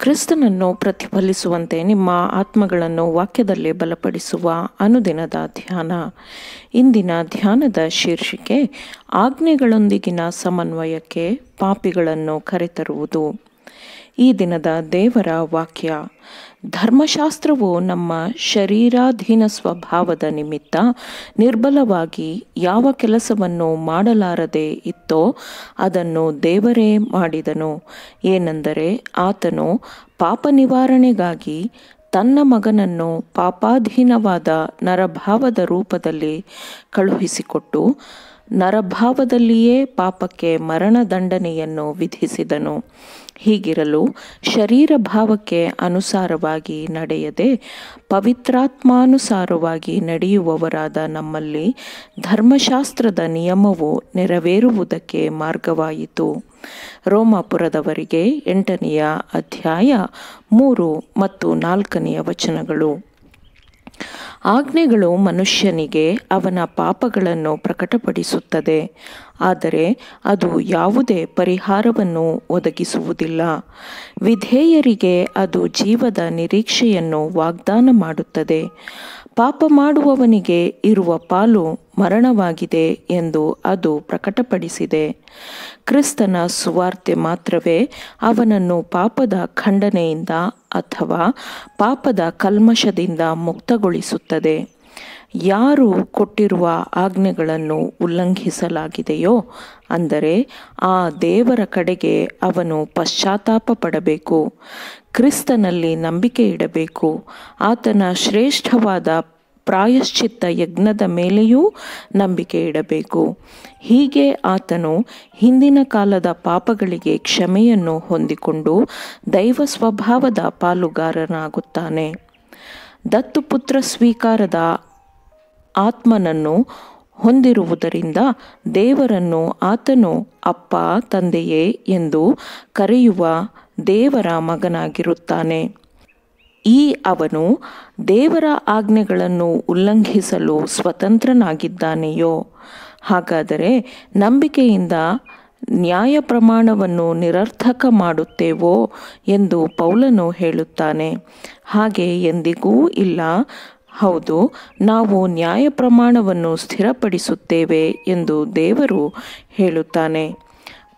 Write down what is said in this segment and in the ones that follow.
ಕ್ರಿಸ್ತನನ್ನು ಪ್ರತಿಫಲಿಸುವಂತೆ ನಿಮ್ಮ ಆತ್ಮಗಳನ್ನು ವಾಕ್ಯದಲ್ಲಿ ಬಲಪಡಿಸುವ ಅನುದಿನದ ಧ್ಯಾನ. ಇಂದಿನ ಧ್ಯಾನದ ಶೀರ್ಷಿಕೆ ಆಜ್ಞೆಗಳೊಂದಿಗಿನ ಸಮನ್ವಯಕ್ಕೆ ಪಾಪಿಗಳನ್ನು ಕರೆತರುವುದು. ಈ ದಿನದ ದೇವರ ವಾಕ್ಯ: ಧರ್ಮಶಾಸ್ತ್ರವು ನಮ್ಮ ಶರೀರಾಧೀನ ಸ್ವಭಾವದ ನಿಮಿತ್ತ ನಿರ್ಬಲವಾಗಿ ಯಾವ ಕೆಲಸವನ್ನು ಮಾಡಲಾರದೆ ಇತ್ತೋ ಅದನ್ನು ದೇವರೇ ಮಾಡಿದನು. ಏನೆಂದರೆ ಆತನು ಪಾಪ ನಿವಾರಣೆಗಾಗಿ ತನ್ನ ಮಗನನ್ನು ಪಾಪಾಧೀನವಾದ ನರಭಾವದ ರೂಪದಲ್ಲಿ ಕಳುಹಿಸಿಕೊಟ್ಟು ನರಭಾವದಲ್ಲಿಯೇ ಪಾಪಕ್ಕೆ ಮರಣದಂಡನೆಯನ್ನು ವಿಧಿಸಿದನು. ಹೀಗಿರಲು ಶರೀರ ಭಾವಕ್ಕೆ ಅನುಸಾರವಾಗಿ ನಡೆಯದೆ ಪವಿತ್ರಾತ್ಮಾನುಸಾರವಾಗಿ ನಡೆಯುವವರಾದ ನಮ್ಮಲ್ಲಿ ಧರ್ಮಶಾಸ್ತ್ರದ ನಿಯಮವು ನೆರವೇರುವುದಕ್ಕೆ ಮಾರ್ಗವಾಯಿತು. ರೋಮಾಪುರದವರಿಗೆ 8ನೇ ಅಧ್ಯಾಯ 3 ಮತ್ತು 4ನೇ ವಚನಗಳು. ಆಜ್ಞೆಗಳು ಮನುಷ್ಯನಿಗೆ ಅವನ ಪಾಪಗಳನ್ನು ಪ್ರಕಟಪಡಿಸುತ್ತದೆ, ಆದರೆ ಅದು ಯಾವುದೇ ಪರಿಹಾರವನ್ನು ಒದಗಿಸುವುದಿಲ್ಲ. ವಿಧೇಯರಿಗೆ ಅದು ಜೀವದ ನಿರೀಕ್ಷೆಯನ್ನು ವಾಗ್ದಾನ ಮಾಡುತ್ತದೆ. ಪಾಪ ಮಾಡುವವನಿಗೆ ಇರುವ ಪಾಲು ಮರಣವಾಗಿದೆ ಎಂದು ಅದು ಪ್ರಕಟಪಡಿಸಿದೆ. ಕ್ರಿಸ್ತನ ಸುವಾರ್ತೆ ಮಾತ್ರವೇ ಅವನನ್ನು ಪಾಪದ ಖಂಡನೆಯಿಂದ ಅಥವಾ ಪಾಪದ ಕಲ್ಮಶದಿಂದ ಮುಕ್ತಗೊಳಿಸುತ್ತದೆ. ಯಾರು ಕೊಟ್ಟಿರುವ ಆಜ್ಞೆಗಳನ್ನು ಉಲ್ಲಂಘಿಸಲಾಗಿದೆಯೋ, ಅಂದರೆ ಆ ದೇವರ ಕಡೆಗೆ ಅವನು ಪಶ್ಚಾತ್ತಾಪ ಪಡಬೇಕು, ಕ್ರಿಸ್ತನಲ್ಲಿ ನಂಬಿಕೆ ಇಡಬೇಕು, ಆತನ ಶ್ರೇಷ್ಠವಾದ ಪ್ರಾಯಶ್ಚಿತ್ತ ಯಜ್ಞದ ಮೇಲೆಯೂ ನಂಬಿಕೆ ಇಡಬೇಕು. ಹೀಗೆ ಆತನು ಹಿಂದಿನ ಕಾಲದ ಪಾಪಗಳಿಗೆ ಕ್ಷಮೆಯನ್ನು ಹೊಂದಿಕೊಂಡು ದೈವ ಸ್ವಭಾವದ ಪಾಲುಗಾರನಾಗುತ್ತಾನೆ. ದತ್ತುಪುತ್ರ ಸ್ವೀಕಾರದ ಆತ್ಮನನ್ನು ಹೊಂದಿರುವುದರಿಂದ ದೇವರನ್ನು ಆತನು ಅಪ್ಪ, ತಂದೆಯೇ ಎಂದು ಕರೆಯುವ ದೇವರ ಮಗನಾಗಿರುತ್ತಾನೆ. ಈ ಅವನು ದೇವರ ಆಜ್ಞೆಗಳನ್ನು ಉಲ್ಲಂಘಿಸಲು ಸ್ವತಂತ್ರನಾಗಿದ್ದಾನೆಯೋ? ಹಾಗಾದರೆ ನಂಬಿಕೆಯಿಂದ ನ್ಯಾಯ ಪ್ರಮಾಣವನ್ನು ನಿರರ್ಥಕ ಮಾಡುತ್ತೇವೋ ಎಂದು ಪೌಲನು ಹೇಳುತ್ತಾನೆ. ಹಾಗೆ ಎಂದಿಗೂ ಇಲ್ಲ. ಹೌದು, ನಾವು ನ್ಯಾಯ ಪ್ರಮಾಣವನ್ನು ಸ್ಥಿರಪಡಿಸುತ್ತೇವೆ ಎಂದು ದೇವರು ಹೇಳುತ್ತಾನೆ.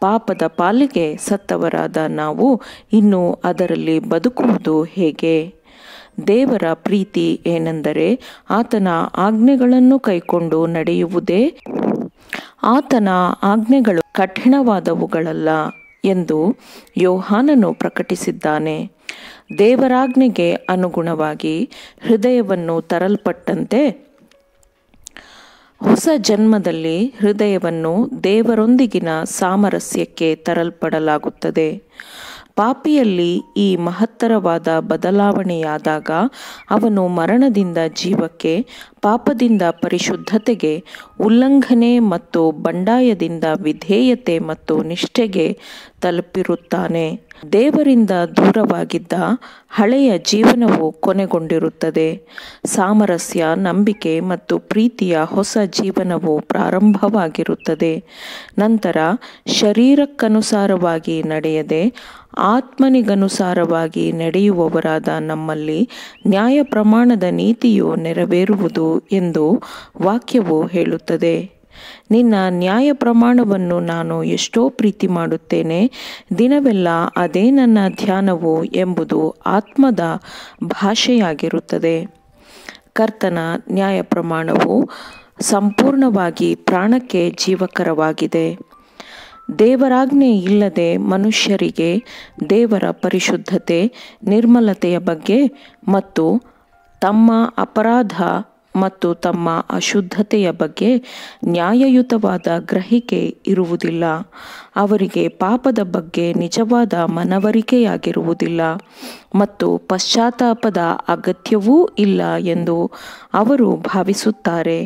ಪಾಪದ ಪಾಲಿಗೆ ಸತ್ತವರಾದ ನಾವು ಇನ್ನು ಅದರಲ್ಲಿ ಬದುಕುವುದು ಹೇಗೆ? ದೇವರ ಪ್ರೀತಿ ಏನೆಂದರೆ ಆತನ ಆಜ್ಞೆಗಳನ್ನು ಕೈಕೊಂಡು ನಡೆಯುವುದೇ. ಆತನ ಆಜ್ಞೆಗಳು ಕಠಿಣವಾದವುಗಳಲ್ಲ ಎಂದು ಯೋಹಾನನು ಪ್ರಕಟಿಸಿದ್ದಾನೆ. ದೇವರಾಜ್ಞೆಗೆ ಅನುಗುಣವಾಗಿ ಹೃದಯವನ್ನು ತರಲ್ಪಟ್ಟಂತೆ ಹೊಸ ಜನ್ಮದಲ್ಲಿ ಹೃದಯವನ್ನು ದೇವರೊಂದಿಗಿನ ಸಾಮರಸ್ಯಕ್ಕೆ ತರಲ್ಪಡಲಾಗುತ್ತದೆ. ಪಾಪಿಯಲ್ಲಿ ಈ ಮಹತ್ತರವಾದ ಬದಲಾವಣೆಯಾದಾಗ ಅವನು ಮರಣದಿಂದ ಜೀವಕ್ಕೆ, ಪಾಪದಿಂದ ಪರಿಶುದ್ಧತೆಗೆ, ಉಲ್ಲಂಘನೆ ಮತ್ತು ಬಂಡಾಯದಿಂದ ವಿಧೇಯತೆ ಮತ್ತು ನಿಷ್ಠೆಗೆ ತಲುಪಿರುತ್ತಾನೆ. ದೇವರಿಂದ ದೂರವಾಗಿದ್ದ ಹಳೆಯ ಜೀವನವು ಕೊನೆಗೊಂಡಿರುತ್ತದೆ. ಸಾಮರಸ್ಯ, ನಂಬಿಕೆ ಮತ್ತು ಪ್ರೀತಿಯ ಹೊಸ ಜೀವನವು ಪ್ರಾರಂಭವಾಗಿರುತ್ತದೆ. ನಂತರ ಶರೀರಕ್ಕನುಸಾರವಾಗಿ ನಡೆಯದೆ ಆತ್ಮನಿಗನುಸಾರವಾಗಿ ನಡೆಯುವವರಾದ ನಮ್ಮಲ್ಲಿ ನ್ಯಾಯ ಪ್ರಮಾಣದ ನೀತಿಯು ನೆರವೇರುವುದು ಎಂದು ವಾಕ್ಯವು ಹೇಳುತ್ತದೆ. ನಿನ್ನ ನ್ಯಾಯ ಪ್ರಮಾಣವನ್ನು ನಾನು ಎಷ್ಟೋ ಪ್ರೀತಿ ಮಾಡುತ್ತೇನೆ, ದಿನವೆಲ್ಲ ಅದೇ ನನ್ನ ಧ್ಯಾನವು ಎಂಬುದು ಆತ್ಮದ ಭಾಷೆಯಾಗಿರುತ್ತದೆ. ಕರ್ತನ ನ್ಯಾಯ ಪ್ರಮಾಣವು ಸಂಪೂರ್ಣವಾಗಿ ಪ್ರಾಣಕ್ಕೆ ಜೀವಕರವಾಗಿದೆ. ದೇವರಾಜ್ಞೆ ಇಲ್ಲದೆ ಮನುಷ್ಯರಿಗೆ ದೇವರ ಪರಿಶುದ್ಧತೆ, ನಿರ್ಮಲತೆಯ ಬಗ್ಗೆ ಮತ್ತು ತಮ್ಮ ಅಪರಾಧ ಮತ್ತು ತಮ್ಮ ಅಶುದ್ಧತೆಯ ಬಗ್ಗೆ ನ್ಯಾಯಯುತವಾದ ಗ್ರಹಿಕೆ ಇರುವುದಿಲ್ಲ. ಅವರಿಗೆ ಪಾಪದ ಬಗ್ಗೆ ನಿಜವಾದ ಮನವರಿಕೆಯಾಗಿರುವುದಿಲ್ಲ ಮತ್ತು ಪಶ್ಚಾತ್ತಾಪದ ಅಗತ್ಯವೂ ಇಲ್ಲ ಎಂದು ಅವರು ಭಾವಿಸುತ್ತಾರೆ.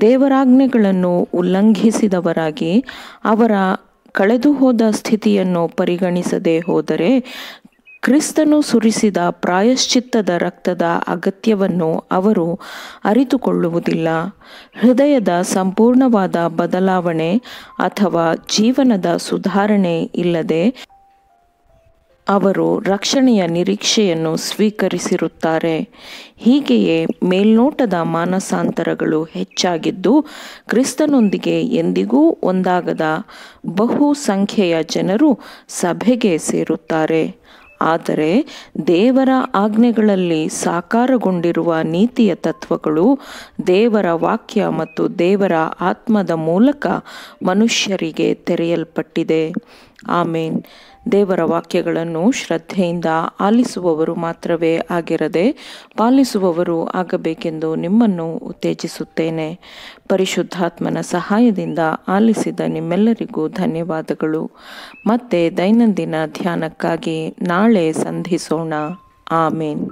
ದೇವರಾಜ್ಞೆಗಳನ್ನು ಉಲ್ಲಂಘಿಸಿದವರಾಗಿ ಅವರ ಕಳೆದುಹೋದ ಸ್ಥಿತಿಯನ್ನು ಪರಿಗಣಿಸದೆ ಹೋದರೆ ಕ್ರಿಸ್ತನು ಸುರಿಸಿದ ಪ್ರಾಯಶ್ಚಿತ್ತದ ರಕ್ತದ ಅಗತ್ಯವನ್ನು ಅವರು ಅರಿತುಕೊಳ್ಳುವುದಿಲ್ಲ. ಹೃದಯದ ಸಂಪೂರ್ಣವಾದ ಬದಲಾವಣೆ ಅಥವಾ ಜೀವನದ ಸುಧಾರಣೆ ಇಲ್ಲದೆ ಅವರು ರಕ್ಷಣೆಯ ನಿರೀಕ್ಷೆಯನ್ನು ಸ್ವೀಕರಿಸಿರುತ್ತಾರೆ. ಹೀಗೆಯೇ ಮೇಲ್ನೋಟದ ಮಾನಸಾಂತರಗಳು ಹೆಚ್ಚಾಗಿದ್ದು, ಕ್ರಿಸ್ತನೊಂದಿಗೆ ಎಂದಿಗೂ ಒಂದಾಗದ ಬಹುಸಂಖ್ಯೆಯ ಜನರು ಸಭೆಗೆ ಸೇರುತ್ತಾರೆ. ಆದರೆ ದೇವರ ಆಜ್ಞೆಗಳಲ್ಲಿ ಸಾಕಾರಗೊಂಡಿರುವ ನೀತಿಯ ತತ್ವಗಳು ದೇವರ ವಾಕ್ಯ ಮತ್ತು ದೇವರ ಆತ್ಮದ ಮೂಲಕ ಮನುಷ್ಯರಿಗೆ ತೆರೆಯಲ್ಪಟ್ಟಿದೆ. ಆಮೇನ್. ದೇವರ ವಾಕ್ಯಗಳನ್ನು ಶ್ರದ್ಧೆಯಿಂದ ಆಲಿಸುವವರು ಮಾತ್ರವೇ ಆಗಿರದೆ ಪಾಲಿಸುವವರು ಆಗಬೇಕೆಂದು ನಿಮ್ಮನ್ನು ಉತ್ತೇಜಿಸುತ್ತೇನೆ. ಪರಿಶುದ್ಧಾತ್ಮನ ಸಹಾಯದಿಂದ ಆಲಿಸಿದ ನಿಮ್ಮೆಲ್ಲರಿಗೂ ಧನ್ಯವಾದಗಳು. ಮತ್ತೆ ದೈನಂದಿನ ಧ್ಯಾನಕ್ಕಾಗಿ ನಾಳೆ ಸಂಧಿಸೋಣ. ಆಮೇನ್.